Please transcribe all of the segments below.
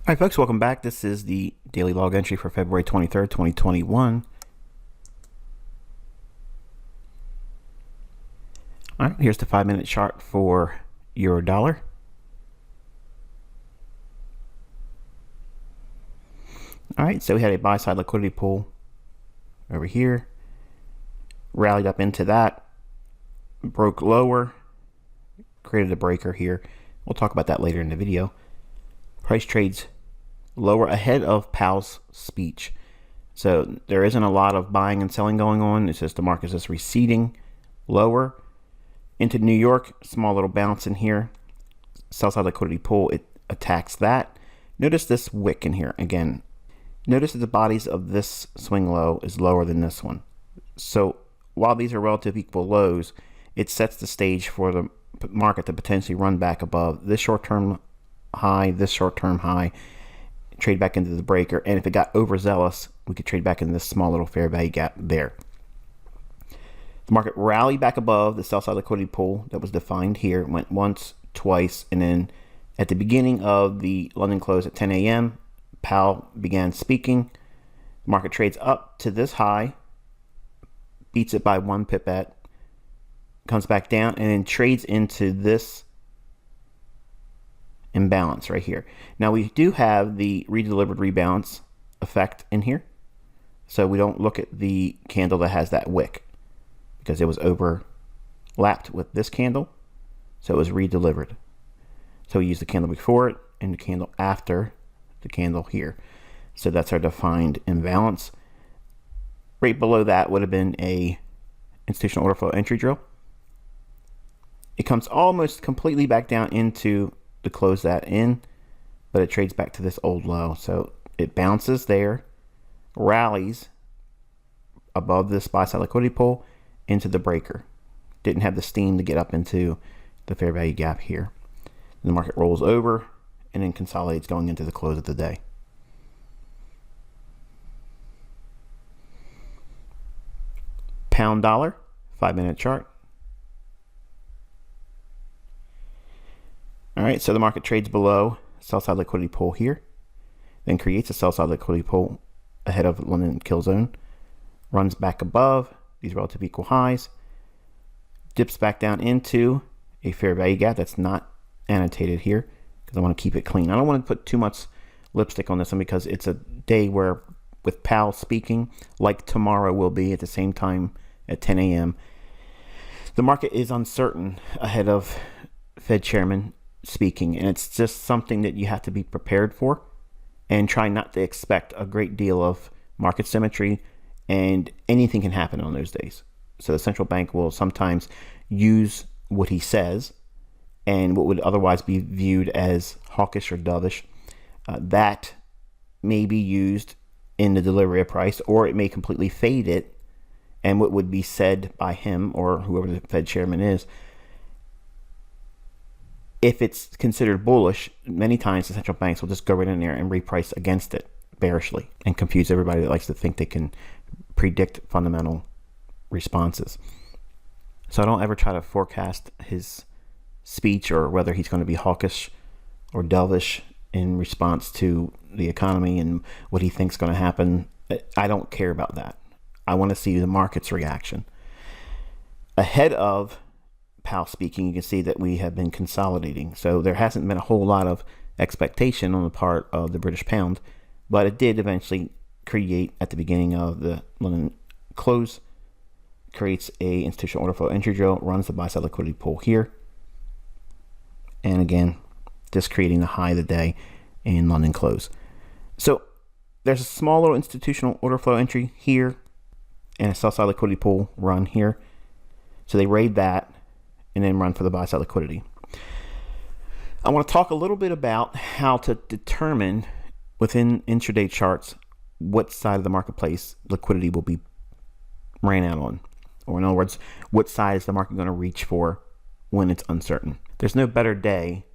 All right, folks, welcome back. This is the daily log entry for February 23rd, 2021. All right, here's the 5-minute chart for euro dollar. All right, so we had a buy side liquidity pool over here, rallied up into that, broke lower, created a breaker here. We'll talk about that later in the video. Price trades lower ahead of Powell's speech. So there isn't a lot of buying and selling going on. It's just the market is just receding lower into New York. Small little bounce in here. Sell side liquidity pool. It attacks that. Notice this wick in here. Again, notice that the bodies of this swing low is lower than this one. So while these are relative equal lows, it sets the stage for the market to potentially run back above this short-term high, this short-term high, trade back into the breaker, and if it got overzealous, we could trade back into this small little fair value gap there. The market rallied back above the sell side liquidity pool that was defined here, went once, twice, and then at the beginning of the London close at 10 a.m., Powell began speaking. The market trades up to this high, beats it by 1 pipette, comes back down, and then trades into this imbalance right here. Now we do have the redelivered rebalance effect in here, so we don't look at the candle that has that wick because it was overlapped with this candle, so it was redelivered. So we use the candle before it and the candle after the candle here. So that's our defined imbalance. Right below that would have been a institutional order flow entry drill. It comes almost completely back down into to close that in, but it trades back to this old low. So it bounces there, rallies above this buy side liquidity pool into the breaker. Didn't have the steam to get up into the fair value gap here. And the market rolls over and then consolidates going into the close of the day. Pound dollar, 5-minute chart. All right, so the market trades below sell side liquidity pool here, then creates a sell side liquidity pool ahead of London kill zone, runs back above these relative equal highs, dips back down into a fair value gap that's not annotated here because I want to keep it clean. I don't want to put too much lipstick on this one because it's a day where, with Powell speaking, like tomorrow will be at the same time at 10 a.m., the market is uncertain ahead of Fed Chairman speaking, and it's just something that you have to be prepared for and try not to expect a great deal of market symmetry, and anything can happen on those days. So the central bank will sometimes use what he says and what would otherwise be viewed as hawkish or dovish, that may be used in the delivery of price, or it may completely fade it, and what would be said by him or whoever the Fed chairman is, if it's considered bullish, many times the central banks will just go right in there and reprice against it bearishly and confuse everybody that likes to think they can predict fundamental responses. So I don't ever try to forecast his speech or whether he's going to be hawkish or dovish in response to the economy and what he thinks is going to happen. I don't care about that. I want to see the market's reaction. Ahead of Powell speaking, you can see that we have been consolidating. So there hasn't been a whole lot of expectation on the part of the British pound, but it did eventually create at the beginning of the London close, creates a institutional order flow entry drill, runs the buy side liquidity pool here. And again, just creating the high of the day in London close. So there's a small little institutional order flow entry here and a sell side liquidity pool run here. So they raid that and then run for the buy side liquidity. I want to talk a little bit about how to determine within intraday charts what side of the marketplace liquidity will be ran out on. Or in other words, what side is the market going to reach for when it's uncertain. There's no better day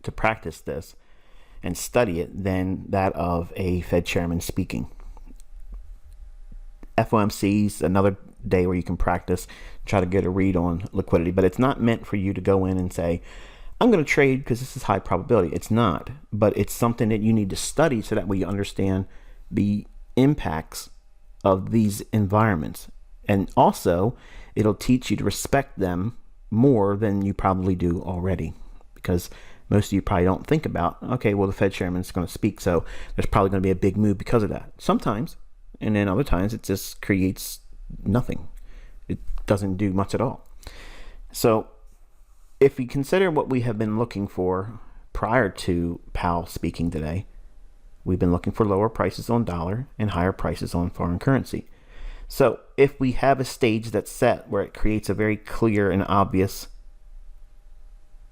to practice this and study it than that of a Fed chairman speaking. FOMC is another day where you can practice, try to get a read on liquidity, but it's not meant for you to go in and say, I'm going to trade because this is high probability. It's not, but it's something that you need to study so that way you understand the impacts of these environments. And also, it'll teach you to respect them more than you probably do already, because most of you probably don't think about, okay, well, the Fed chairman is going to speak, so there's probably going to be a big move because of that. Sometimes, and then other times it just creates nothing. It doesn't do much at all. So if we consider what we have been looking for prior to Powell speaking today, we've been looking for lower prices on dollar and higher prices on foreign currency. So if we have a stage that's set where it creates a very clear and obvious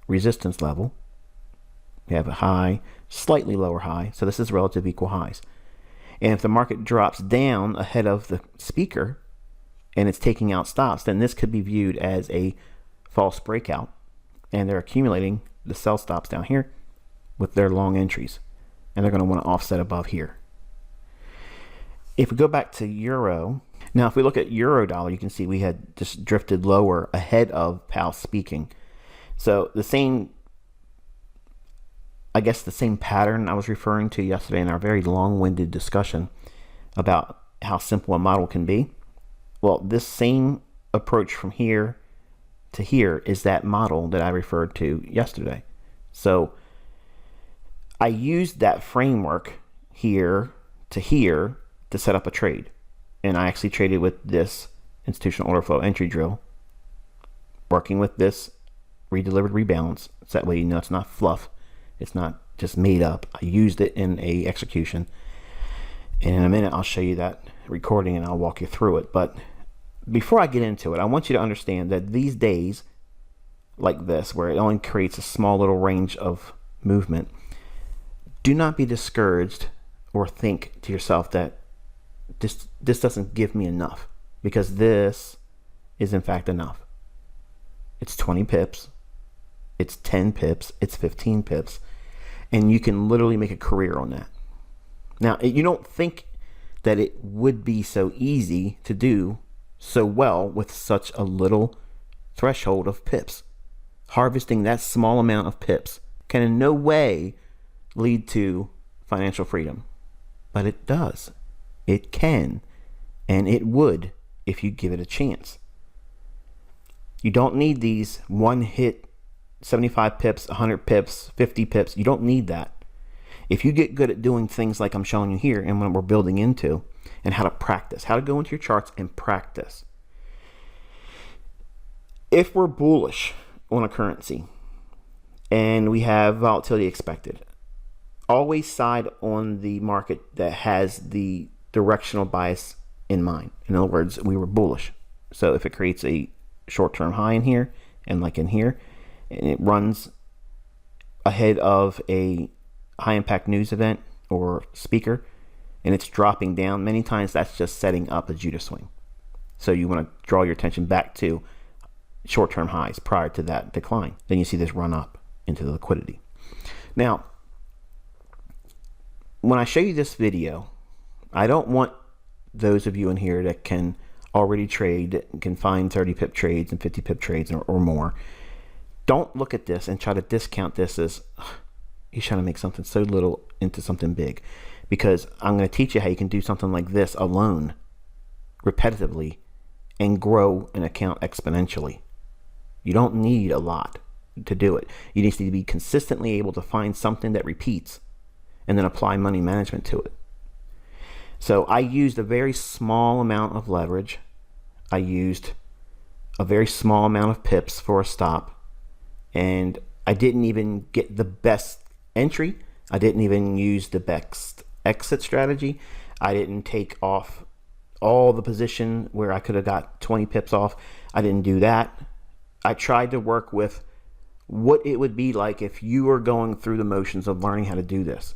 resistance level, we have a high, slightly lower high, so this is relative equal highs. And if the market drops down ahead of the speaker and it's taking out stops, then this could be viewed as a false breakout, and they're accumulating the sell stops down here with their long entries, and they're going to want to offset above here. If we go back to euro, now if we look at euro dollar, you can see we had just drifted lower ahead of Powell speaking. So the same, I guess the same pattern I was referring to yesterday in our very long-winded discussion about how simple a model can be. Well, this same approach from here to here is that model that I referred to yesterday. So I used that framework here to set up a trade. And I actually traded with this institutional order flow entry drill, working with this redelivered rebalance. So that way you know it's not fluff. It's not just made up. I used it in a execution. And in a minute, I'll show you that recording and I'll walk you through it. But before I get into it, I want you to understand that these days like this, where it only creates a small little range of movement, do not be discouraged or think to yourself that this doesn't give me enough, because this is in fact enough. It's 20 pips, it's 10 pips, it's 15 pips, and you can literally make a career on that. Now, you don't think that it would be so easy to do so well with such a little threshold of pips. Harvesting that small amount of pips can in no way lead to financial freedom, but it does. It can, and it would if you give it a chance. You don't need these one hit 75 pips, 100 pips, 50 pips. You don't need that. If you get good at doing things like I'm showing you here and what we're building into, and how to practice, how to go into your charts and practice. If we're bullish on a currency and we have volatility expected, always side on the market that has the directional bias in mind. In other words, we were bullish. So if it creates a short-term high in here and like in here, and it runs ahead of a high-impact news event or speaker, and it's dropping down, many times that's just setting up a Judah swing. So you want to draw your attention back to short-term highs prior to that decline. Then you see this run up into the liquidity. Now, when I show you this video, I don't want those of you in here that can already trade, that can find 30 pip trades and 50 pip trades or more. Don't look at this and try to discount this as he's trying to make something so little into something big. Because I'm going to teach you how you can do something like this alone, repetitively, and grow an account exponentially. You don't need a lot to do it. You need to be consistently able to find something that repeats and then apply money management to it. So I used a very small amount of leverage. I used a very small amount of pips for a stop. And I didn't even get the best entry. I didn't even use the best exit strategy. I didn't take off all the position where I could have got 20 pips off. I didn't do that. I tried to work with what it would be like if you were going through the motions of learning how to do this.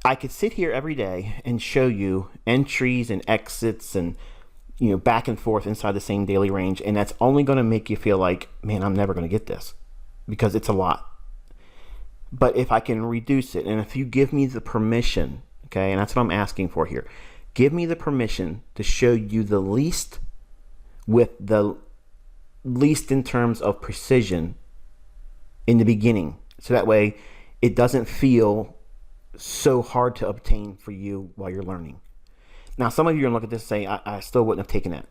I could sit here every day and show you entries and exits and back and forth inside the same daily range, and that's only going to make you feel like, man, I'm never going to get this, because it's a lot. But if I can reduce it, and if you give me the permission, okay, and that's what I'm asking for here, give me the permission to show you the least with the least in terms of precision in the beginning. So that way it doesn't feel so hard to obtain for you while you're learning. Now, some of you are going to look at this and say, I still wouldn't have taken that.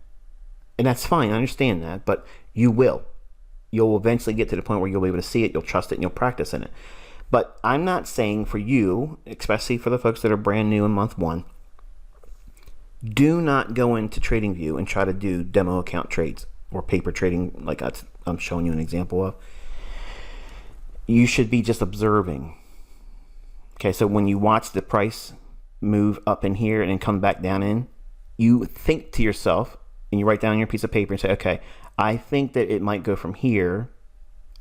And that's fine. I understand that. But you will. You'll eventually get to the point where you'll be able to see it, you'll trust it, and you'll practice in it. But I'm not saying for you, especially for the folks that are brand new in month one, do not go into TradingView and try to do demo account trades or paper trading like I'm showing you an example of. You should be just observing. Okay, so when you watch the price move up in here and then come back down in, you think to yourself and you write down on your piece of paper and say, okay, I think that it might go from here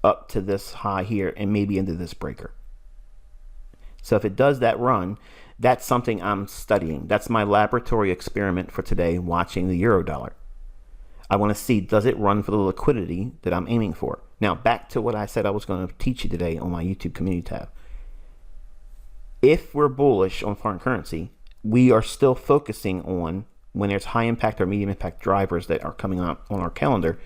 up to this high here and maybe into this breaker. So if it does that run, that's something I'm studying. That's my laboratory experiment for today, watching the euro dollar. I want to see, does it run for the liquidity that I'm aiming for? Now, back to what I said I was going to teach you today on my YouTube community tab. If we're bullish on foreign currency, we are still focusing on when there's high impact or medium impact drivers that are coming up on our calendar.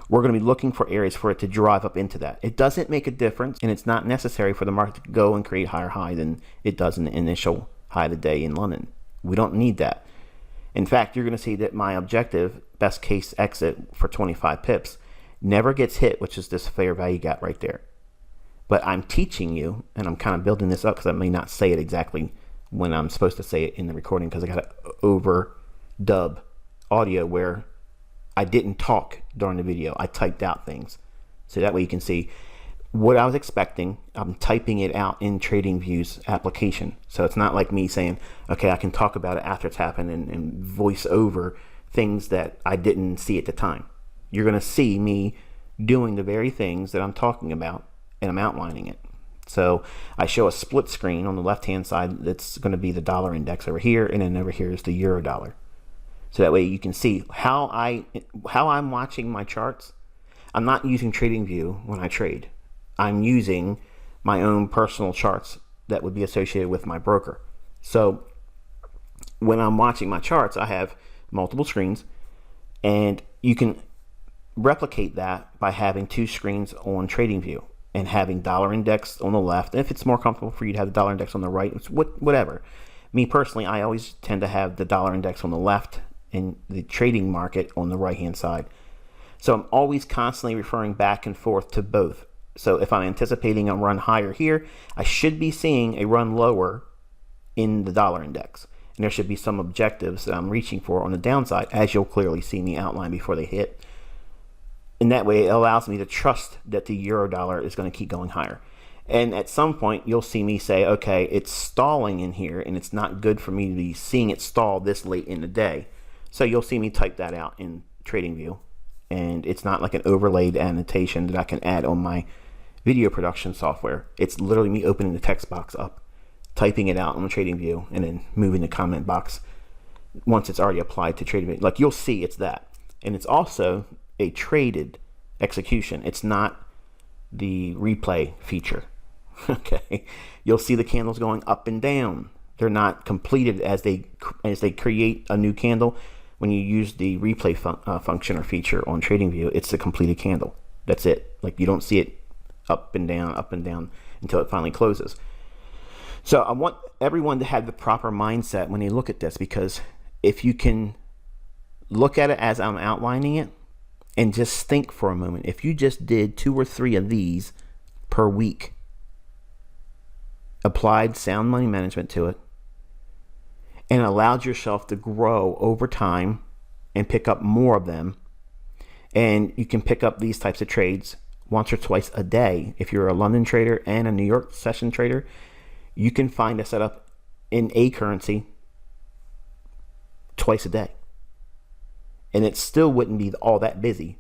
We're going to be looking for areas for it to drive up into that. It doesn't make a difference, and it's not necessary for the market to go and create higher high than it does in the initial high of the day in London. We don't need that. In fact, you're going to see that my objective, best case exit for 25 pips, never gets hit, which is this fair value gap right there. But I'm teaching you, and I'm kind of building this up because I may not say it exactly when I'm supposed to say it in the recording because I got to overdub audio where I didn't talk during the video. I typed out things. So that way you can see what I was expecting. I'm typing it out in TradingView's application. So it's not like me saying, okay, I can talk about it after it's happened and voice over things that I didn't see at the time. You're going to see me doing the very things that I'm talking about, and I'm outlining it. So I show a split screen on the left-hand side that's going to be the dollar index over here, and then over here is the euro dollar. So that way you can see how I'm watching my charts. I'm not using TradingView when I trade. I'm using my own personal charts that would be associated with my broker. So when I'm watching my charts, I have multiple screens, and you can replicate that by having two screens on TradingView and having dollar index on the left. And if it's more comfortable for you to have the dollar index on the right, it's whatever. Me personally, I always tend to have the dollar index on the left and the trading market on the right hand side. So I'm always constantly referring back and forth to both. So if I'm anticipating a run higher here, I should be seeing a run lower in the dollar index. And there should be some objectives that I'm reaching for on the downside, as you'll clearly see in the outline before they hit. And that way it allows me to trust that the euro dollar is going to keep going higher. And at some point you'll see me say, okay, it's stalling in here and it's not good for me to be seeing it stall this late in the day. So you'll see me type that out in TradingView, and it's not like an overlaid annotation that I can add on my video production software. It's literally me opening the text box up, typing it out on the TradingView, and then moving the comment box once it's already applied to TradingView. Like you'll see it's that. And it's also a traded execution. It's not the replay feature. Okay, you'll see the candles going up and down. They're not completed as they create a new candle. When you use the replay function or feature on TradingView, it's the completed candle. That's it. Like you don't see it up and down until it finally closes. So I want everyone to have the proper mindset when they look at this, because if you can look at it as I'm outlining it and just think for a moment, if you just did 2 or 3 of these per week, applied sound money management to it, and allowed yourself to grow over time and pick up more of them, and you can pick up these types of trades once or twice a day. If you're a London trader and a New York session trader, you can find a setup in a currency twice a day, and it still wouldn't be all that busy.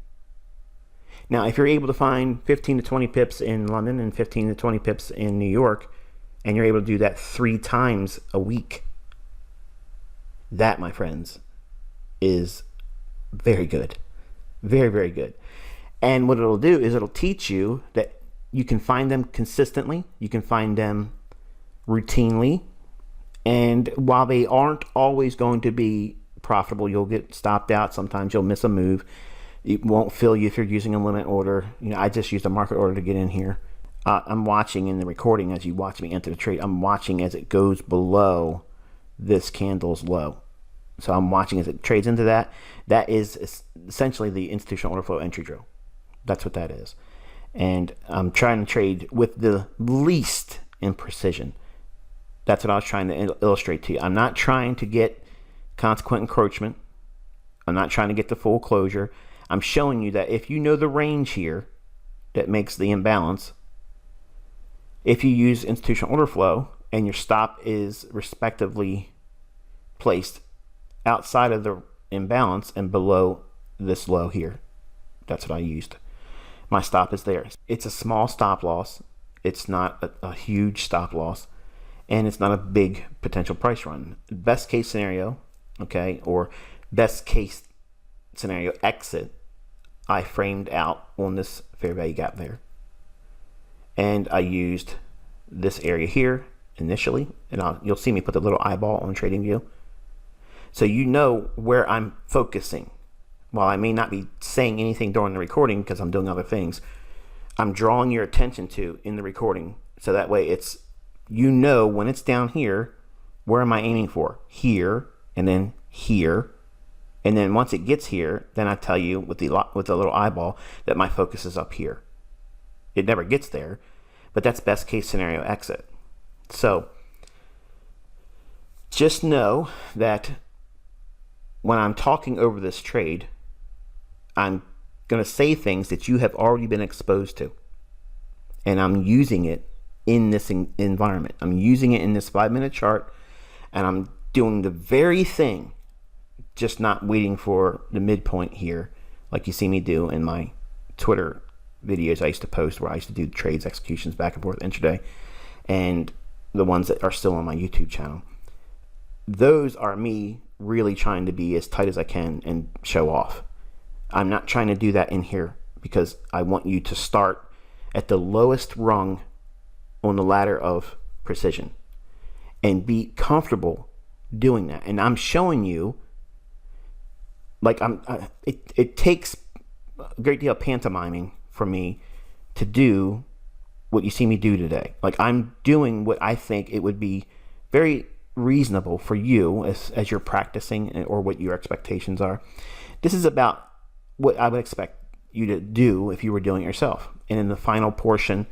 Now, if you're able to find 15 to 20 pips in London and 15 to 20 pips in New York, and you're able to do that 3 times a week, that, my friends, is very good. Very, very good. And what it'll do is it'll teach you that you can find them consistently, you can find them routinely, and while they aren't always going to be profitable, you'll get stopped out, sometimes you'll miss a move, It won't fill you if you're using a limit order. I just used a market order to get in here. I'm watching in the recording as you watch me enter the trade. I'm watching as it goes below this candle's low. So I'm watching as it trades into that. That is essentially the institutional order flow entry drill. That's what that is. And I'm trying to trade with the least imprecision. That's what I was trying to illustrate to you. I'm not trying to get consequent encroachment. I'm not trying to get the full closure. I'm showing you that if you know the range here that makes the imbalance, if you use institutional order flow and your stop is respectively placed outside of the imbalance and below this low here, that's what I used. My stop is there. It's a small stop loss. It's not a huge stop loss, and it's not a big potential price run. Best case scenario, okay, or best case scenario exit, I framed out on this fair value gap there. And I used this area here initially, and you'll see me put the little eyeball on TradingView. So you know where I'm focusing. While I may not be saying anything during the recording because I'm doing other things, I'm drawing your attention to in the recording. So that way it's, when it's down here, where am I aiming for? Here, and then here. And then once it gets here, then I tell you with the little eyeball that my focus is up here. It never gets there, but that's best case scenario exit. So just know that when I'm talking over this trade, I'm going to say things that you have already been exposed to. And I'm using it in this environment. I'm using it in this 5-minute chart, and I'm doing the very thing, just not waiting for the midpoint here like you see me do in my Twitter videos I used to post, where I used to do trades, executions back and forth intraday, and the ones that are still on my YouTube channel. Those are me really trying to be as tight as I can and show off. I'm not trying to do that in here because I want you to start at the lowest rung on the ladder of precision and be comfortable doing that. And I'm showing you, like, it takes a great deal of pantomiming for me to do what you see me do today. Like, I'm doing what I think it would be very reasonable for you as you're practicing, or what your expectations are. This is about what I would expect you to do if you were doing it yourself. And in the final portion,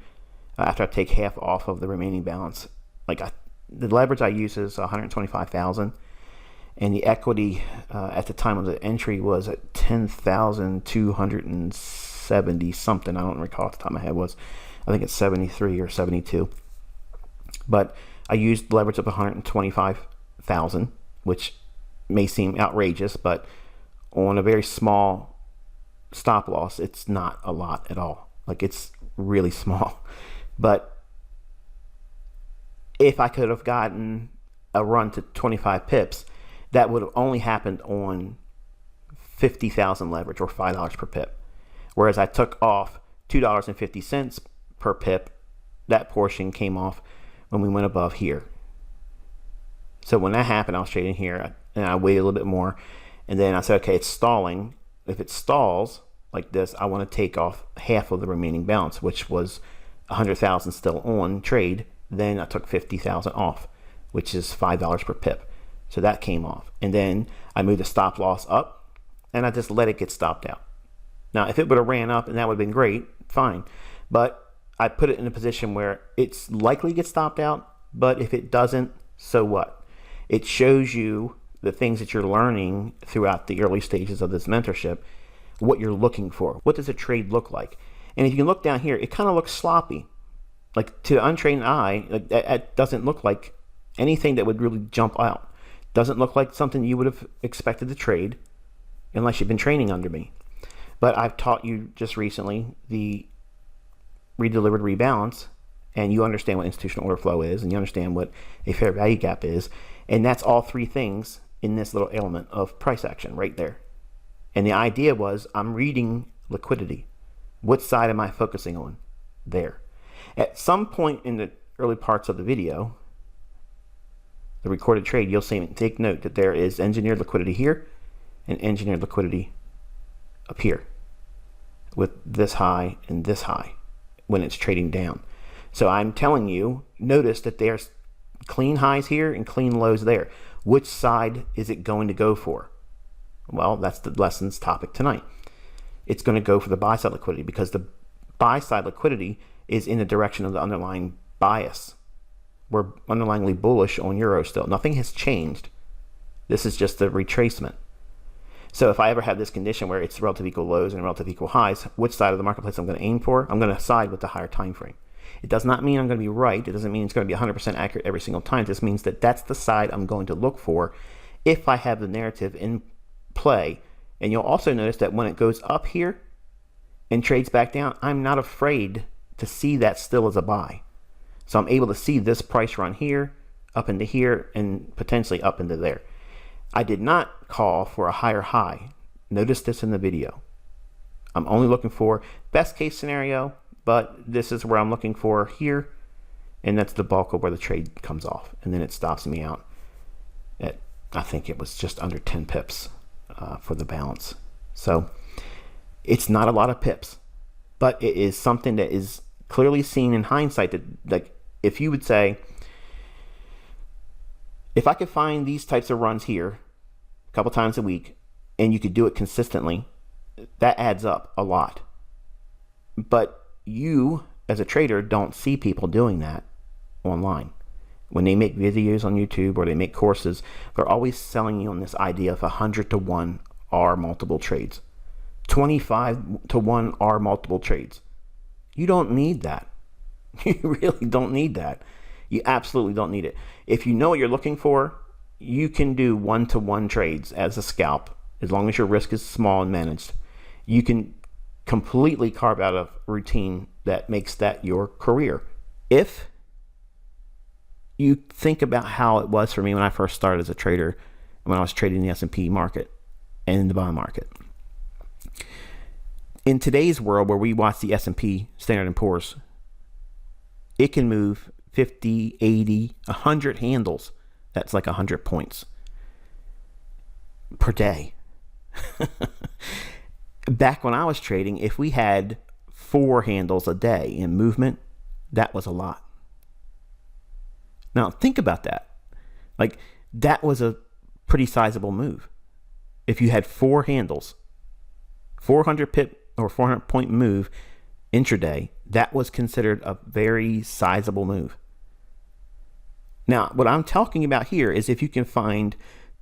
after I take half off of the remaining balance, the leverage I use is 125,000, and the equity at the time of the entry was at 10,270 something. I don't recall off the top of my head. I think it's 73 or 72. But I used leverage of 125,000, which may seem outrageous, but on a very small stop loss, it's not a lot at all. Like, it's really small. But if I could have gotten a run to 25 pips, that would have only happened on 50,000 leverage, or $5 per pip. Whereas I took off $2.50 per pip. That portion came off when we went above here. So when that happened, I was trading here, and I waited a little bit more, and then I said, okay, it's stalling. If it stalls like this, I want to take off half of the remaining balance, which was 100,000 still on trade. Then I took 50,000 off, which is $5 per pip. So that came off. And then I moved the stop loss up, and I just let it get stopped out. Now, if it would have ran up, and that would have been great, fine. But I put it in a position where it's likely to get stopped out, but if it doesn't, so what? It shows you the things that you're learning throughout the early stages of this mentorship, what you're looking for. What does a trade look like? And if you can look down here, it kind of looks sloppy. Like, to the untrained eye, like, that doesn't look like anything that would really jump out. Doesn't look like something you would have expected to trade unless you've been training under me. But I've taught you just recently the redelivered rebalance, and you understand what institutional order flow is, and you understand what a fair value gap is, and that's all three things in this little element of price action right there. And the idea was, I'm reading liquidity. What side am I focusing on? There. At some point in the early parts of the video, the recorded trade, you'll see me take note that there is engineered liquidity here and engineered liquidity up here. with this high and this high when it's trading down. So I'm telling you, notice that there's clean highs here and clean lows there. Which side is it going to go for? Well, that's the lesson's topic tonight. It's going to go for the buy side liquidity, because the buy side liquidity is in the direction of the underlying bias. We're underlyingly bullish on euro still. Nothing has changed. This is just a retracement. So if I ever have this condition where it's relative equal lows and relative equal highs, which side of the marketplace I'm going to aim for? I'm going to side with the higher time frame. It does not mean I'm going to be right. It doesn't mean it's going to be 100% accurate every single time. This means that that's the side I'm going to look for if I have the narrative in play. And you'll also notice that when it goes up here and trades back down, I'm not afraid to see that still as a buy. So I'm able to see this price run here, up into here, and potentially up into there. I did not call for a higher high. Notice this in the video. I'm only looking for best case scenario, but this is where I'm looking for here, and that's the bulk of where the trade comes off. And then it stops me out at, I think it was just under 10 pips for the balance. So it's not a lot of pips, but it is something that is clearly seen in hindsight that, like, if you would say, if I could find these types of runs here a couple times a week and you could do it consistently, that adds up a lot. But you, as a trader, don't see people doing that online. When they make videos on YouTube or they make courses, they're always selling you on this idea of 100 to 1 R multiple trades, 25 to 1 R multiple trades. You don't need that. You really don't need that. You absolutely don't need it. If you know what you're looking for, you can do 1-to-1 trades as a scalp. As long as your risk is small and managed, you can completely carve out a routine that makes that your career. If you think about how it was for me when I first started as a trader, when I was trading the S&P market and the bond market. In today's world, where we watch the S&P Standard & Poor's, it can move 50, 80, 100 handles. That's like 100 points per day. Back when I was trading, if we had 4 handles a day in movement, that was a lot. Now think about that. Like, that was a pretty sizable move. If you had 4 handles, 400 pip or 400 point move intraday, that was considered a very sizable move. Now, what I'm talking about here is if you can find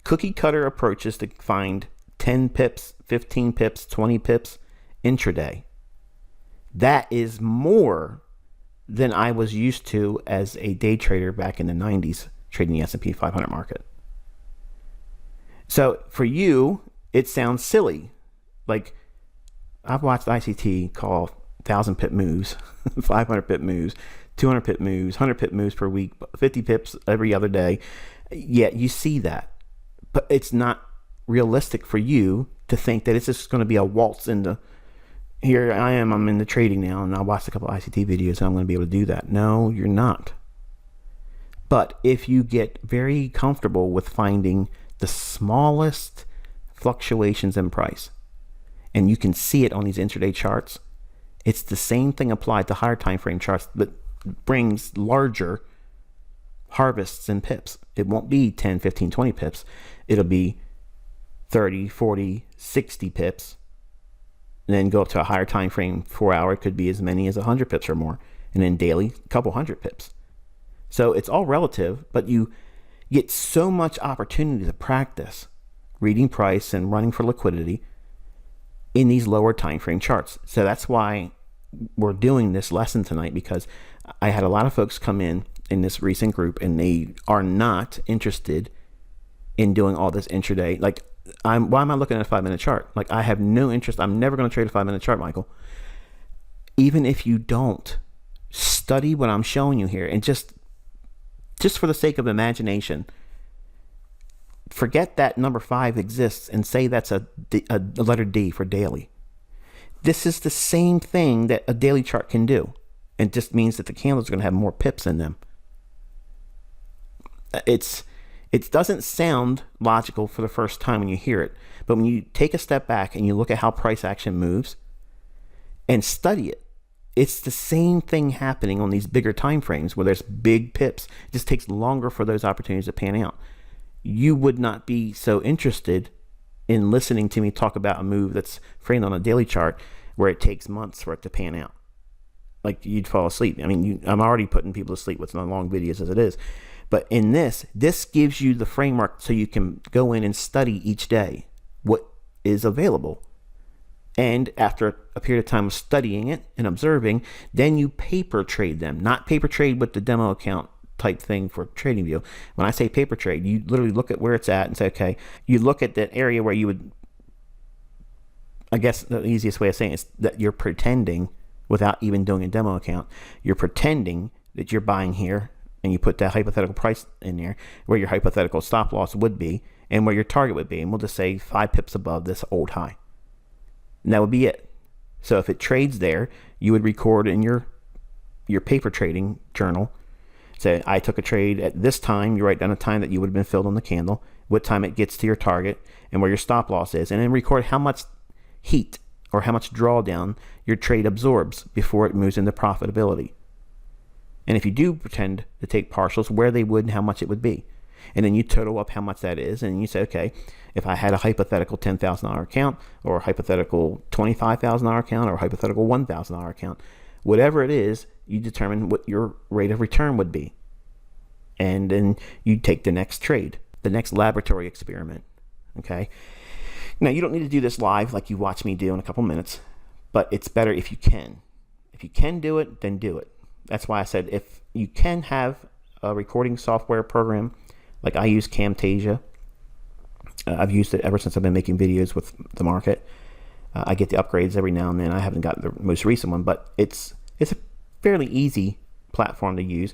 cookie cutter approaches to find 10 pips, 15 pips, 20 pips intraday, that is more than I was used to as a day trader back in the 90s, trading the S&P 500 market. So for you, it sounds silly. Like, I've watched ICT call 1,000 pip moves, 500 pip moves, 200 pip moves, 100 pip moves per week, 50 pips every other day. Yeah, you see that. But it's not realistic for you to think that it's just going to be a waltz into, here I am, I'm in the trading now, and I watched a couple of ICT videos, and I'm going to be able to do that. No, you're not. But if you get very comfortable with finding the smallest fluctuations in price, and you can see it on these intraday charts, it's the same thing applied to higher time frame charts, but brings larger harvests in pips. It won't be 10, 15, 20 pips. It'll be 30, 40, 60 pips. And then go up to a higher time frame, 4 hour, it could be as many as 100 pips or more. And then daily, a couple hundred pips. So it's all relative, but you get so much opportunity to practice reading price and running for liquidity in these lower time frame charts. So that's why we're doing this lesson tonight, because I had a lot of folks come in this recent group, and they are not interested in doing all this intraday. Like, why am I looking at a 5-minute chart? Like, I have no interest. I'm never going to trade a 5-minute chart, Michael. Even if you don't study what I'm showing you here, and just for the sake of imagination, forget that number 5 exists and say that's a letter D for daily. This is the same thing that a daily chart can do. It just means that the candles are going to have more pips in them. It doesn't sound logical for the first time when you hear it, but when you take a step back and you look at how price action moves, and study it. It's the same thing happening on these bigger time frames where there's big pips. It just takes longer for those opportunities to pan out. You would not be so interested in listening to me talk about a move that's framed on a daily chart where it takes months for it to pan out. Like, you'd fall asleep. I mean, I'm already putting people to sleep with my long videos as it is. But in this gives you the framework so you can go in and study each day what is available. And after a period of time of studying it and observing, then you paper trade them. Not paper trade with the demo account type thing for TradingView. When I say paper trade, you literally look at where it's at and say, okay, you look at that area where you would, I guess the easiest way of saying it is that you're pretending, without even doing a demo account, you're pretending that you're buying here, and you put that hypothetical price in there where your hypothetical stop loss would be and where your target would be. And we'll just say 5 pips above this old high. And that would be it. So if it trades there, you would record in your paper trading journal, say, I took a trade at this time. You write down the time that you would have been filled on the candle, what time it gets to your target, and where your stop loss is, and then record how much heat or how much drawdown your trade absorbs before it moves into profitability. And if you do pretend to take partials, where they would and how much it would be. And then you total up how much that is, and you say, okay, if I had a hypothetical $10,000 account, or a hypothetical $25,000 account, or a hypothetical $1,000 account, whatever it is, you determine what your rate of return would be. And then you take the next trade, the next laboratory experiment, okay? Now, you don't need to do this live like you watch me do in a couple minutes, but it's better if you can. If you can do it, then do it. That's why I said if you can have a recording software program, like I use Camtasia. I've used it ever since I've been making videos with the market. I get the upgrades every now and then. I haven't got the most recent one, but it's a fairly easy platform to use.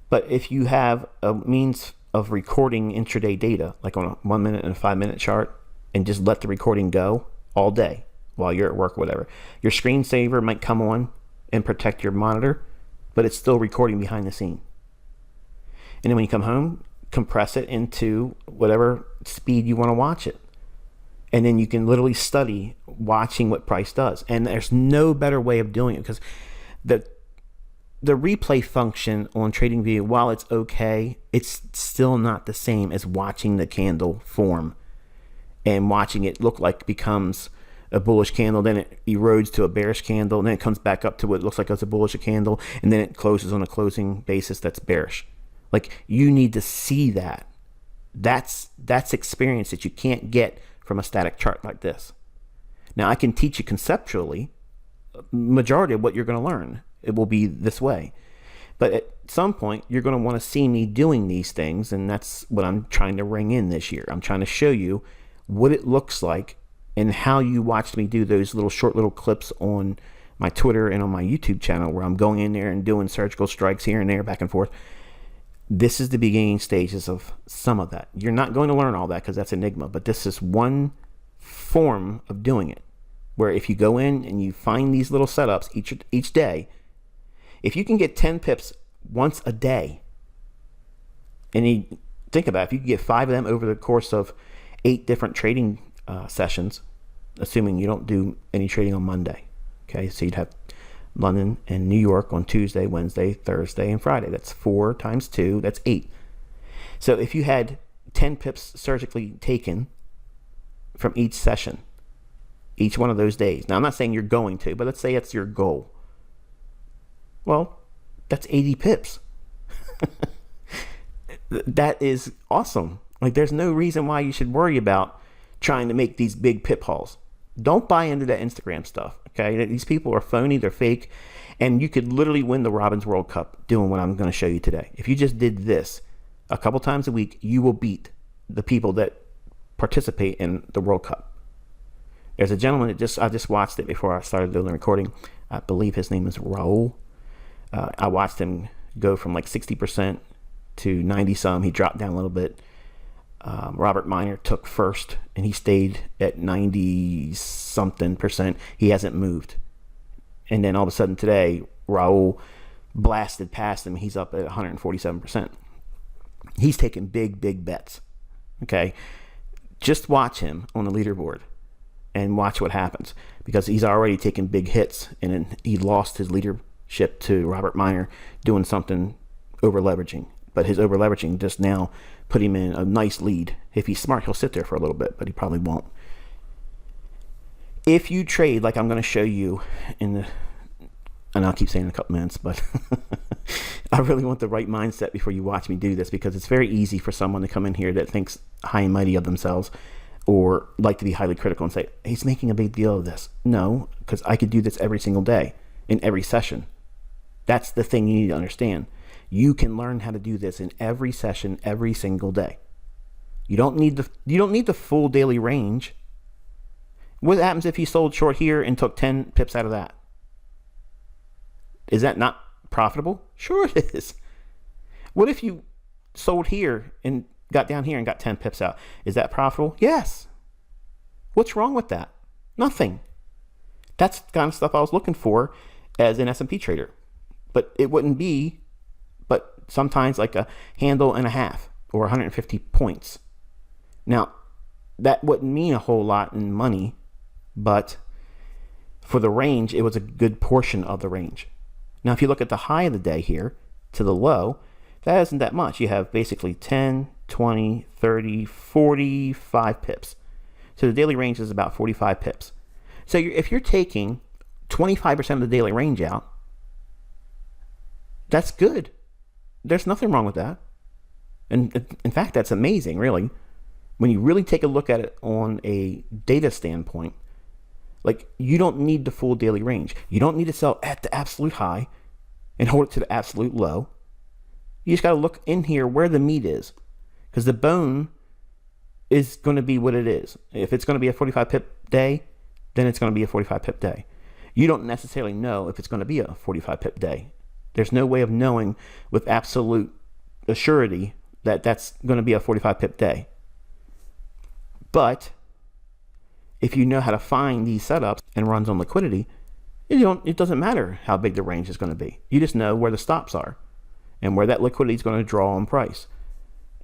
But if you have a means of recording intraday data, like on a 1 minute and a 5 minute chart, and just let the recording go all day while you're at work, whatever, your screensaver might come on and protect your monitor, but it's still recording behind the scene. And then when you come home, compress it into whatever speed you want to watch it. And then you can literally study watching what price does. And there's no better way of doing it, because the replay function on TradingView, while it's okay, it's still not the same as watching the candle form and watching it look like becomes a bullish candle, then it erodes to a bearish candle, and then it comes back up to what looks like it's a bullish candle, and then it closes on a closing basis that's bearish. Like, you need to see that. That's experience that you can't get from a static chart like this. Now, I can teach you conceptually majority of what you're going to learn. It will be this way. But at some point, you're going to want to see me doing these things, and that's what I'm trying to ring in this year. I'm trying to show you what it looks like and how you watched me do those short little clips on my Twitter and on my YouTube channel, where I'm going in there and doing surgical strikes here and there, back and forth. This is the beginning stages of some of that. You're not going to learn all that because that's Enigma, but this is one form of doing it, where if you go in and you find these little setups each day, if you can get 10 pips once a day, and you think about it, if you can get 5 of them over the course of 8 different trading sessions, assuming you don't do any trading on Monday. Okay, so you'd have London and New York on Tuesday, Wednesday, Thursday, and Friday. That's 4 times 2, that's 8. So if you had 10 pips surgically taken from each session, each one of those days. Now, I'm not saying you're going to, but let's say it's your goal. Well, that's 80 pips. That is awesome. Like, there's no reason why you should worry about trying to make these big pip hauls. Don't buy into that Instagram stuff, okay? These people are phony, they're fake, and you could literally win the Robbins World Cup doing what I'm going to show you today. If you just did this a couple times a week, you will beat the people that participate in the World Cup. There's a gentleman that I just watched it before I started doing the recording. I believe his name is Raul. I watched him go from like 60% to 90 some. He dropped down a little bit. Robert Miner took first, and he stayed at 90 something percent. He hasn't moved. And then all of a sudden today, Raul blasted past him. He's up at 147%. He's taking big bets. Okay, just watch him on the leaderboard. and watch what happens, because he's already taken big hits, and then he lost his leadership to Robert Miner doing something over leveraging. But his over leveraging just now put him in a nice lead. If he's smart, he'll sit there for a little bit, but he probably won't. If you trade like I'm going to show you and I'll keep saying in a couple minutes, but I really want the right mindset before you watch me do this, because it's very easy for someone to come in here that thinks high and mighty of themselves, or like to be highly critical and say, he's making a big deal of this. No, because I could do this every single day in every session. That's the thing you need to understand. You can learn how to do this in every session, every single day. You don't need the full daily range. What happens if you sold short here and took 10 pips out of that? Is that not profitable? Sure it is. What if you sold here and got down here and got 10 pips out? Is that profitable? Yes. What's wrong with that? Nothing. That's the kind of stuff I was looking for as an S&P trader. But it wouldn't be, but sometimes like a handle and a half or 150 points. Now, that wouldn't mean a whole lot in money, but for the range, it was a good portion of the range. Now, if you look at the high of the day here to the low, that isn't that much. You have basically 10, 20, 30, 45 pips. So the daily range is about 45 pips. So if you're taking 25% of the daily range out, that's good. There's nothing wrong with that. And in fact, that's amazing, really. When you really take a look at it on a data standpoint, like, you don't need the full daily range. You don't need to sell at the absolute high and hold it to the absolute low. You just got to look in here where the meat is, because the bone is going to be what it is. If it's going to be a 45 pip day, then it's going to be a 45 pip day. You don't necessarily know if it's going to be a 45 pip day. There's no way of knowing with absolute assurity that that's going to be a 45 pip day. But if you know how to find these setups and runs on liquidity, it doesn't matter how big the range is going to be. You just know where the stops are and where that liquidity is going to draw on price.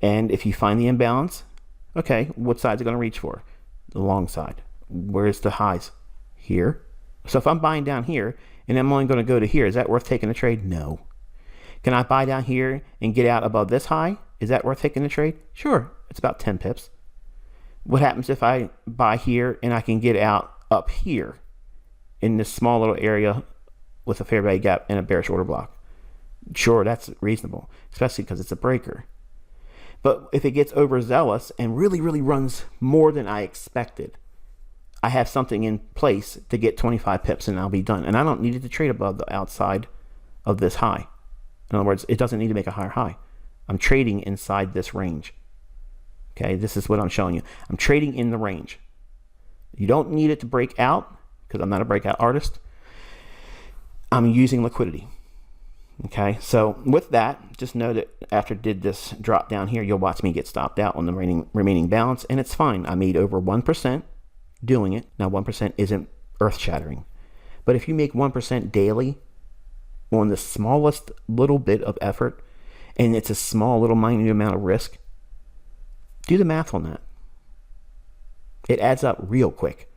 And if you find the imbalance, okay, what side is it going to reach for? The long side. Where's the highs? Here. So if I'm buying down here and I'm only going to go to here, is that worth taking a trade? No. Can I buy down here and get out above this high? Is that worth taking a trade? Sure. It's about 10 pips. What happens if I buy here and I can get out up here in this small little area with a fair value gap and a bearish order block? Sure, that's reasonable, especially because it's a breaker. But if it gets overzealous and really, really runs more than I expected, I have something in place to get 25 pips and I'll be done. And I don't need it to trade above the outside of this high. In other words, it doesn't need to make a higher high. I'm trading inside this range. Okay, this is what I'm showing you. I'm trading in the range. You don't need it to break out, because I'm not a breakout artist. I'm using liquidity. Okay, so with that, just know that after I did this drop down here, you'll watch me get stopped out on the remaining balance, and it's fine. I made over 1% doing it. Now, 1% isn't earth-shattering. But if you make 1% daily on the smallest little bit of effort, and it's a small little minute amount of risk, do the math on that. It adds up real quick.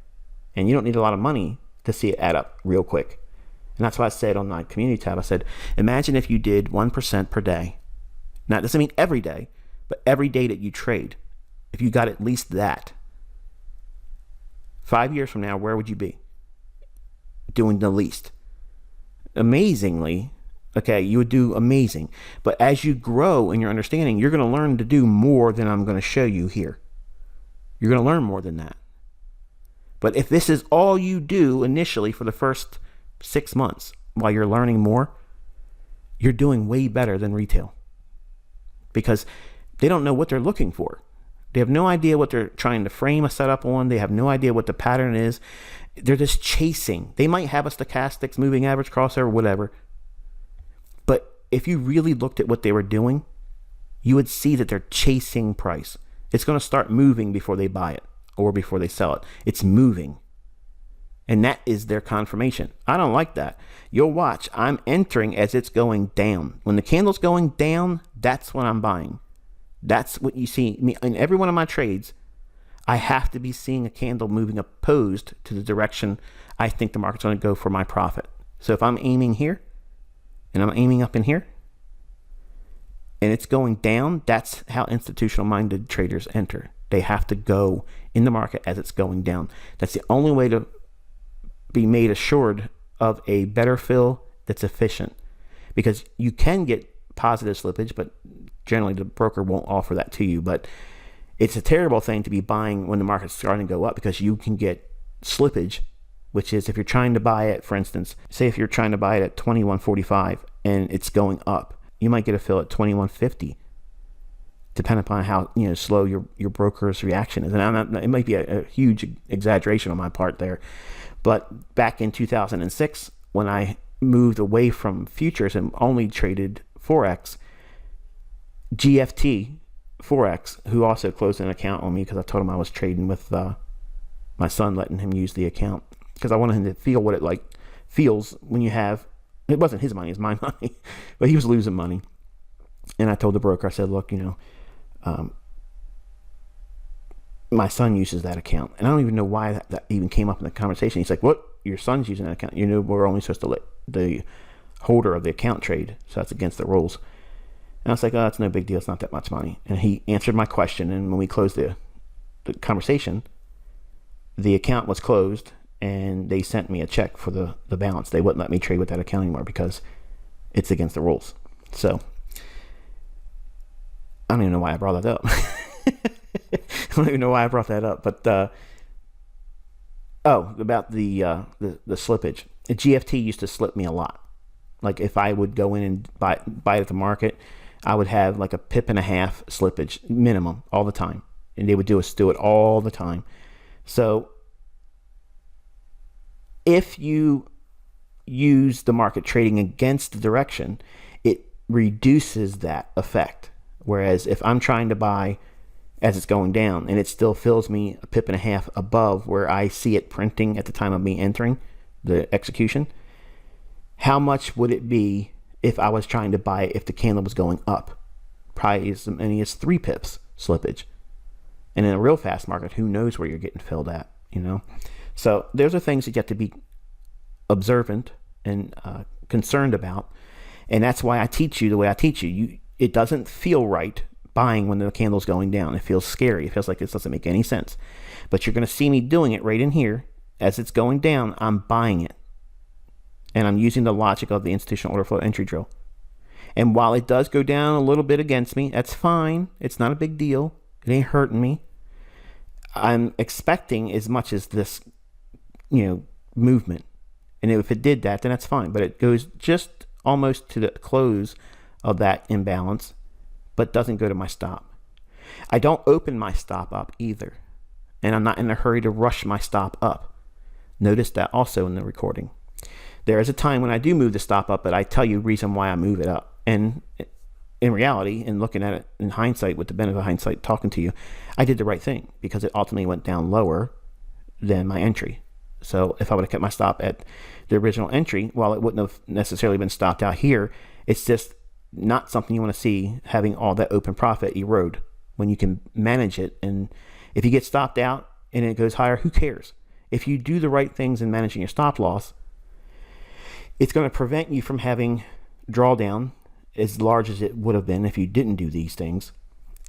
And you don't need a lot of money to see it add up real quick. And that's why I said on my community tab, I said, imagine if you did 1% per day. Now, it doesn't mean every day, but every day that you trade, if you got at least that, 5 years from now, where would you be? Doing the least. Amazingly, okay, you would do amazing. But as you grow in your understanding, you're going to learn to do more than I'm going to show you here. You're going to learn more than that. But if this is all you do initially for the first 6 months while you're learning more, you're doing way better than retail. Because they don't know what they're looking for. They have no idea what they're trying to frame a setup on. They have no idea what the pattern is. They're just chasing. They might have a stochastics, moving average, crossover, whatever. But if you really looked at what they were doing, you would see that they're chasing price. It's going to start moving before they buy it or before they sell it. It's moving. And that is their confirmation. I don't like that. You'll watch. I'm entering as it's going down. When the candle's going down, that's when I'm buying. That's what you see me in every one of my trades. I have to be seeing a candle moving opposed to the direction I think the market's going to go for my profit. So if I'm aiming here and I'm aiming up in here and it's going down, that's how institutional minded traders enter. They have to go in the market as it's going down. That's the only way to be made assured of a better fill that's efficient, because you can get positive slippage, but generally the broker won't offer that to you. But it's a terrible thing to be buying when the market's starting to go up, because you can get slippage, which is if you're trying to buy it, for instance, say if you're trying to buy it at 21.45 and it's going up, you might get a fill at 21.50, depending upon how slow your broker's reaction is. And it might be a huge exaggeration on my part there, but back in 2006, when I moved away from futures and only traded Forex, GFT Forex, who also closed an account on me because I told him I was trading with my son, letting him use the account because I wanted him to feel what it feels when you have, it wasn't his money, it's my money, but he was losing money. And I told the broker, I said, look, my son uses that account, and I don't even know why that even came up in the conversation. He's like, what? Your son's using that account? We're only supposed to let the holder of the account trade, so that's against the rules. And I was like, oh, it's no big deal. It's not that much money. And he answered my question, and when we closed the conversation, the account was closed, and they sent me a check for the balance. They wouldn't let me trade with that account anymore because it's against the rules. So I don't even know why I brought that up. I don't even know why I brought that up. But about the slippage. The GFT used to slip me a lot. Like if I would go in and buy it at the market, I would have like a pip and a half slippage minimum all the time, and they would do it all the time. So if you use the market trading against the direction, it reduces that effect. Whereas if I'm trying to buy as it's going down and it still fills me a pip and a half above where I see it printing at the time of me entering the execution, how much would it be if I was trying to buy it if the candle was going up? Probably as many as 3 pips slippage. And in a real fast market, who knows where you're getting filled at, So those are things that you have to be observant and concerned about. And that's why I teach you the way I teach you. It doesn't feel right buying when the candle's going down. It feels scary. It feels like this doesn't make any sense. But you're going to see me doing it right in here. As it's going down, I'm buying it. And I'm using the logic of the institutional order flow entry drill. And while it does go down a little bit against me, that's fine. It's not a big deal. It ain't hurting me. I'm expecting as much as this, movement. And if it did that, then that's fine. But it goes just almost to the close of that imbalance, but doesn't go to my stop. I don't open my stop up either. And I'm not in a hurry to rush my stop up. Notice that also in the recording. There is a time when I do move the stop up, but I tell you the reason why I move it up. And in reality, in looking at it in hindsight, with the benefit of hindsight, talking to you, I did the right thing because it ultimately went down lower than my entry. So if I would have kept my stop at the original entry, while it wouldn't have necessarily been stopped out here, it's just not something you want to see, having all that open profit erode when you can manage it. And if you get stopped out and it goes higher, who cares? If you do the right things in managing your stop loss, it's going to prevent you from having drawdown as large as it would have been if you didn't do these things.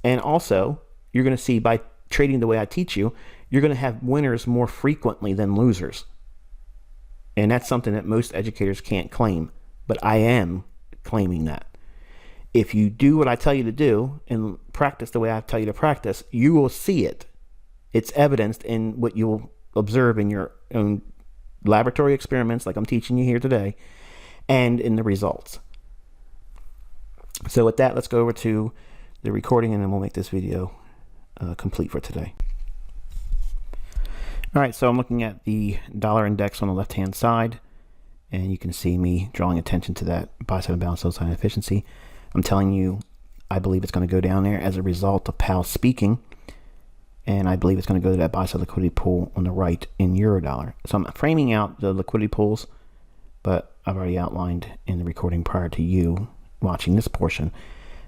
And also, you're going to see by trading the way I teach you, you're going to have winners more frequently than losers. And that's something that most educators can't claim, but I am claiming that. If you do what I tell you to do and practice the way I tell you to practice, you will see it. It's evidenced in what you'll observe in your own laboratory experiments, like I'm teaching you here today, and in the results. So with that, let's go over to the recording, and then we'll make this video complete for today. All right, so I'm looking at the dollar index on the left-hand side, and you can see me drawing attention to that buy-side imbalance, sell-side inefficiency. I'm telling you, I believe it's going to go down there as a result of Powell speaking, and I believe it's going to go to that buy-side liquidity pool on the right in Eurodollar. So I'm framing out the liquidity pools, but I've already outlined in the recording prior to you watching this portion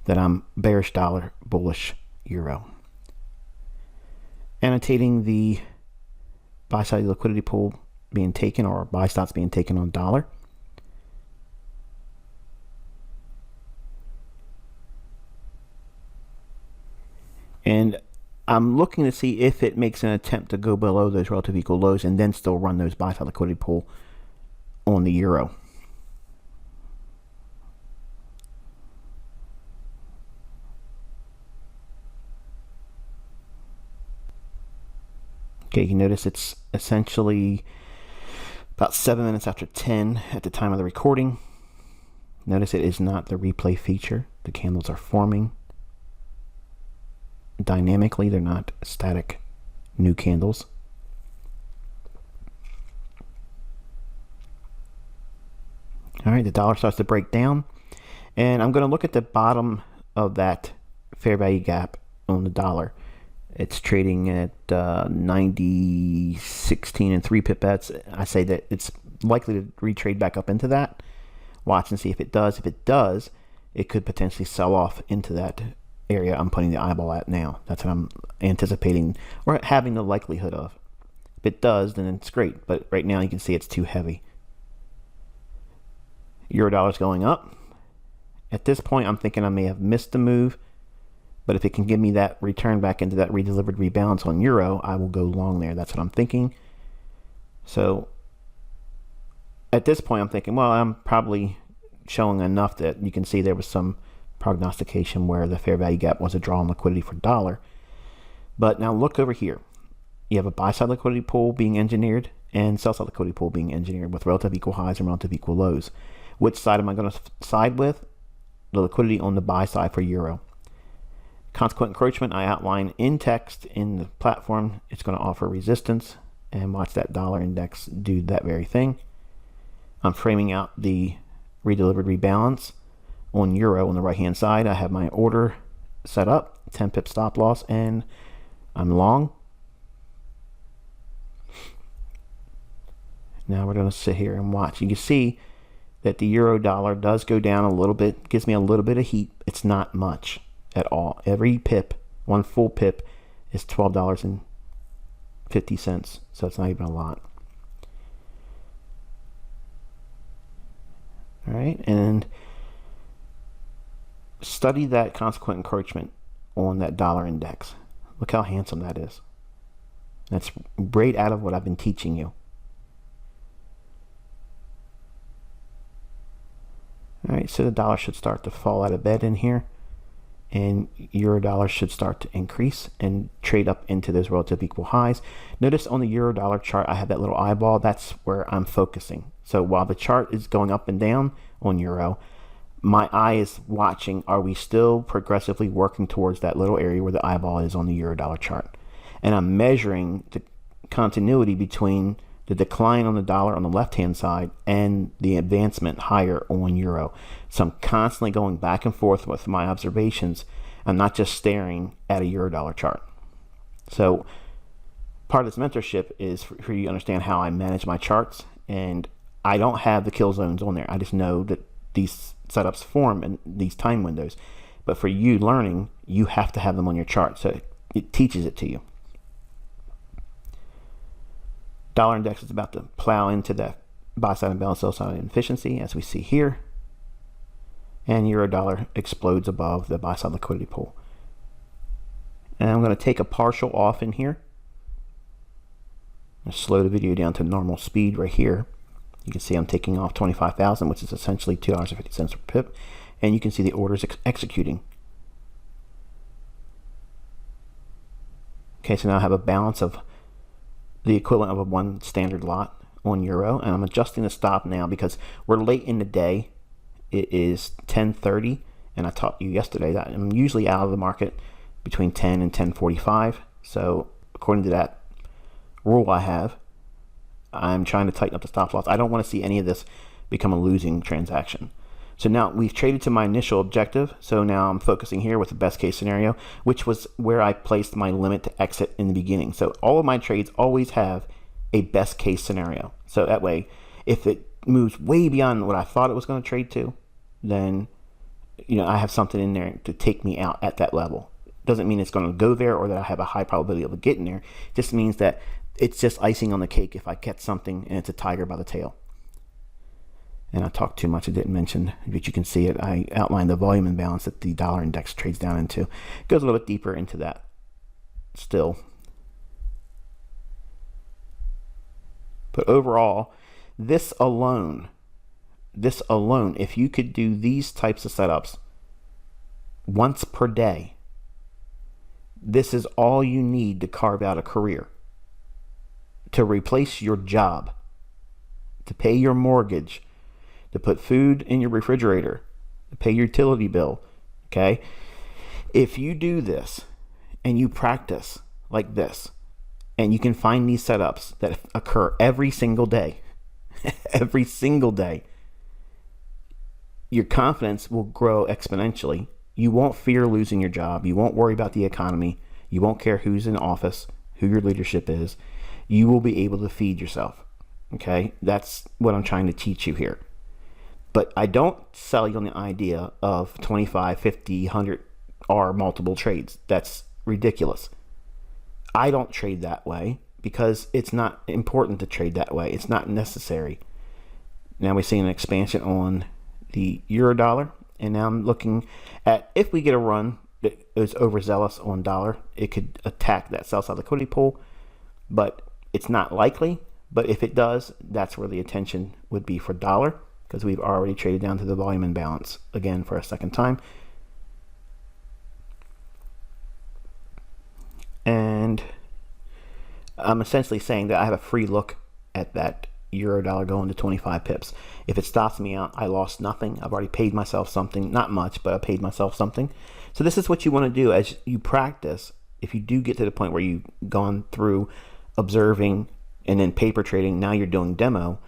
that I'm bearish dollar, bullish euro. annotating the buy side liquidity pool being taken, or buy stops being taken on dollar. And I'm looking to see if it makes an attempt to go below those relative equal lows and then still run those buy side liquidity pool on the euro. Okay, you can notice it's essentially about 7 minutes after 10 at the time of the recording. Notice it is not the replay feature. The candles are forming dynamically. They're not static new candles. All right, the dollar starts to break down, and I'm going to look at the bottom of that fair value gap on the dollar. It's trading at 90.16 and 3 pipettes. I say that it's likely to retrade back up into that. Watch and see if it does. If it does, it could potentially sell off into that area I'm putting the eyeball at now. That's what I'm anticipating or having the likelihood of. If it does, then it's great. But right now you can see it's too heavy. Euro dollar's going up. At this point, I'm thinking I may have missed the move. But if it can give me that return back into that redelivered rebalance on euro, I will go long there. That's what I'm thinking. So at this point, I'm thinking, well, I'm probably showing enough that you can see there was some prognostication where the fair value gap was a draw on liquidity for dollar. But now look over here. You have a buy side liquidity pool being engineered and sell side liquidity pool being engineered with relative equal highs and relative equal lows. Which side am I going to side with? The liquidity on the buy side for euro. Consequent encroachment, I outline in text in the platform. It's going to offer resistance, and watch that dollar index do that very thing. I'm framing out the redelivered rebalance on euro on the right hand side. I have my order set up, 10 pip stop loss, and I'm long. Now we're going to sit here and watch. You can see that the euro dollar does go down a little bit, gives me a little bit of heat. It's not much at all. Every pip, one full pip, is $12.50, so it's not even a lot. All right, and study that consequent encroachment on that dollar index. Look how handsome that is. That's right out of what I've been teaching you. All right, so the dollar should start to fall out of bed in here, and euro dollar should start to increase and trade up into those relative equal highs. Notice on the euro dollar chart, I have that little eyeball. That's where I'm focusing. So while the chart is going up and down on euro, my eye is watching, are we still progressively working towards that little area where the eyeball is on the euro dollar chart? And I'm measuring the continuity between the decline on the dollar on the left hand side and the advancement higher on euro. So I'm constantly going back and forth with my observations. I'm not just staring at a euro dollar chart. So part of this mentorship is for you to understand how I manage my charts, and I don't have the kill zones on there. I just know that these setups form in these time windows. But for you learning, you have to have them on your chart, so it teaches it to you. Dollar index is about to plow into that buy side and balance, sell side inefficiency, as we see here. And euro dollar explodes above the buy side liquidity pool. And I'm going to take a partial off in here. I'm going to slow the video down to normal speed right here. You can see I'm taking off 25,000, which is essentially $2.50 per pip. And you can see the orders executing. Okay, so now I have a balance of the equivalent of a one standard lot on euro, and I'm adjusting the stop now because we're late in the day. It is 10:30, and I taught you yesterday that I'm usually out of the market between 10 and 10:45. So according to that rule I have, I'm trying to tighten up the stop loss. I don't want to see any of this become a losing transaction. So now we've traded to my initial objective. So now I'm focusing here with the best case scenario, which was where I placed my limit to exit in the beginning. So all of my trades always have a best case scenario. So that way, if it moves way beyond what I thought it was going to trade to, then I have something in there to take me out at that level. Doesn't mean it's going to go there or that I have a high probability of getting there. It just means that it's just icing on the cake if I catch something and it's a tiger by the tail. And I talked too much. I didn't mention, but you can see it. I outlined the volume imbalance that the dollar index trades down into. It goes a little bit deeper into that still. But overall, this alone, if you could do these types of setups once per day, this is all you need to carve out a career, to replace your job, to pay your mortgage, to put food in your refrigerator, to pay your utility bill, okay? If you do this and you practice like this, and you can find these setups that occur every single day, every single day, your confidence will grow exponentially. You won't fear losing your job. You won't worry about the economy. You won't care who's in office, who your leadership is. You will be able to feed yourself. Okay? That's what I'm trying to teach you here. But I don't sell you on the idea of 25, 50, 100 R multiple trades. That's ridiculous. I don't trade that way because it's not important to trade that way. It's not necessary. Now we're seeing an expansion on the euro dollar. And now I'm looking at, if we get a run that is overzealous on dollar, it could attack that sell side liquidity pool, but it's not likely. But if it does, that's where the attention would be for dollar, because we've already traded down to the volume imbalance again for a second time. And I'm essentially saying that I have a free look at that euro dollar going to 25 pips. If it stops me out, I lost nothing. I've already paid myself something, not much, but I paid myself something. So this is what you want to do as you practice. If you do get to the point where you've gone through observing and then paper trading, now you're doing demo,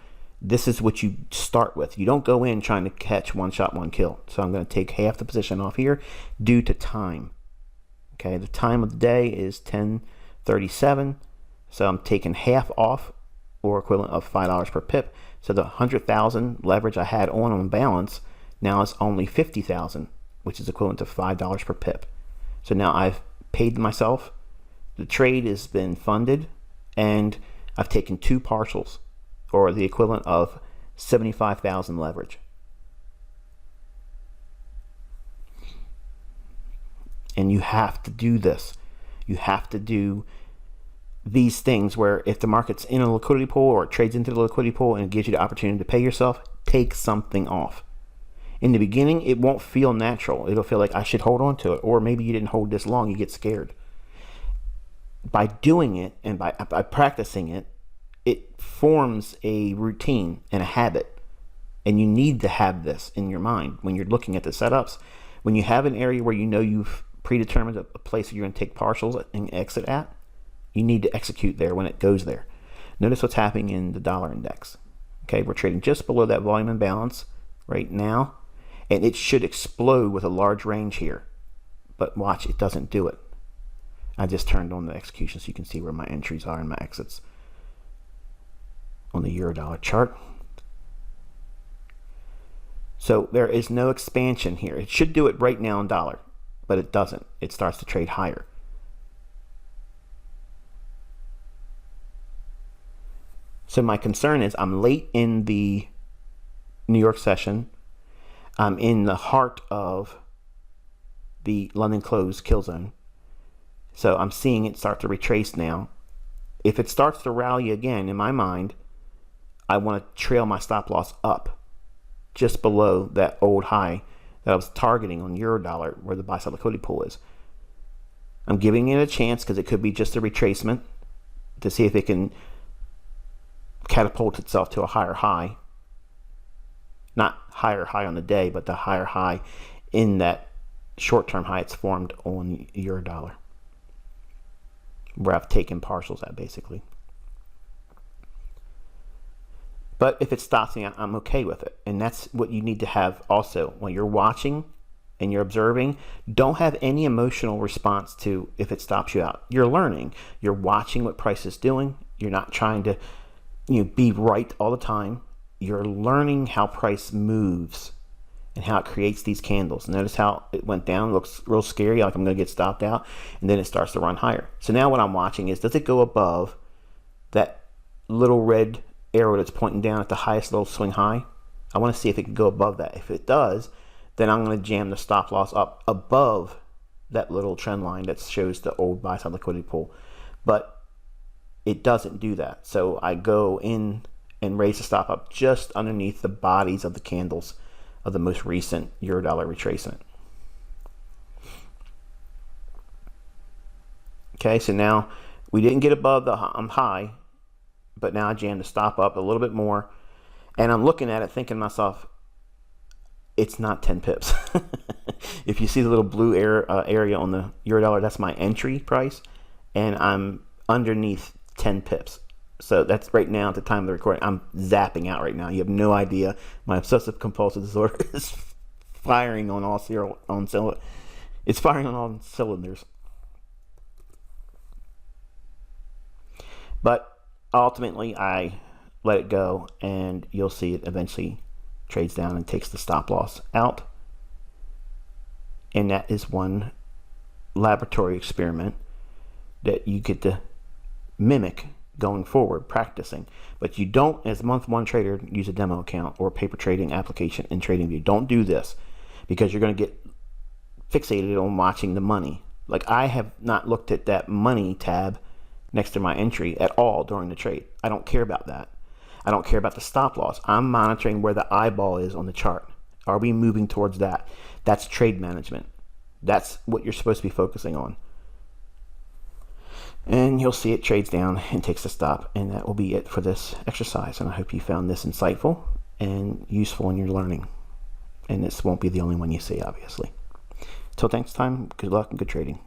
this is what you start with. You don't go in trying to catch one shot, one kill. So I'm going to take half the position off here due to time. Okay, the time of the day is 10:37, so I'm taking half off, or equivalent of $5 per pip. So the 100,000 leverage I had on balance now is only 50,000, which is equivalent to $5 per pip. So now I've paid myself, the trade has been funded, and I've taken 2 partials, or the equivalent of 75,000 leverage. And you have to do this. You have to do these things where if the market's in a liquidity pool or it trades into the liquidity pool and it gives you the opportunity to pay yourself, take something off. In the beginning, it won't feel natural. It'll feel like I should hold on to it, or maybe you didn't hold this long, you get scared. By doing it and by practicing it, it forms a routine and a habit. And you need to have this in your mind when you're looking at the setups. When you have an area where you know you've predetermined a place that you're going to take partials and exit at, you need to execute there when it goes there. Notice what's happening in the dollar index. Okay, we're trading just below that volume imbalance right now, and it should explode with a large range here. But watch, it doesn't do it. I just turned on the execution so you can see where my entries are and my exits on the euro dollar chart. So there is no expansion here. It should do it right now in dollar, but it doesn't. It starts to trade higher. So my concern is I'm late in the New York session. I'm in the heart of the London close kill zone. So I'm seeing it start to retrace now. If it starts to rally again, in my mind, I want to trail my stop loss up just below that old high that I was targeting on euro dollar where the buy side liquidity pool is. I'm giving it a chance because it could be just a retracement to see if it can catapult itself to a higher high. Not higher high on the day, but the higher high in that short-term high it's formed on euro dollar, where I've taken partials at basically. But if it stops me, I'm okay with it. And that's what you need to have also when you're watching and you're observing. Don't have any emotional response to if it stops you out. You're learning. You're watching what price is doing. You're not trying to be right all the time. You're learning how price moves and how it creates these candles. Notice how it went down, looks real scary, like I'm going to get stopped out, and then it starts to run higher. So now what I'm watching is, does it go above that little red arrow that's pointing down at the highest little swing high? I want to see if it can go above that. If it does, then I'm going to jam the stop loss up above that little trend line that shows the old buy side liquidity pool. But it doesn't do that. So I go in and raise the stop up just underneath the bodies of the candles of the most recent Eurodollar retracement. Okay, so now we didn't get above the high, but now I jammed the stop up a little bit more, and I'm looking at it thinking to myself, it's not 10 pips. If you see the little blue area on the Eurodollar, that's my entry price, and I'm underneath 10 pips. So that's right now at the time of the recording. I'm zapping out right now. You have no idea. My obsessive compulsive disorder is firing on all it's firing on all cylinders. But ultimately, I let it go, and you'll see it eventually trades down and takes the stop loss out. And that is one laboratory experiment that you get to mimic going forward, practicing. But you don't, as a month one trader, use a demo account or a paper trading application in TradingView. Don't do this, because you're going to get fixated on watching the money. Like, I have not looked at that money tab next to my entry at all during the trade. I don't care about that. I don't care about the stop loss. I'm monitoring where the eyeball is on the chart. Are we moving towards that? That's trade management. That's what you're supposed to be focusing on. And you'll see it trades down and takes a stop. And that will be it for this exercise. And I hope you found this insightful and useful in your learning. And this won't be the only one you see, obviously. Till next time, good luck and good trading.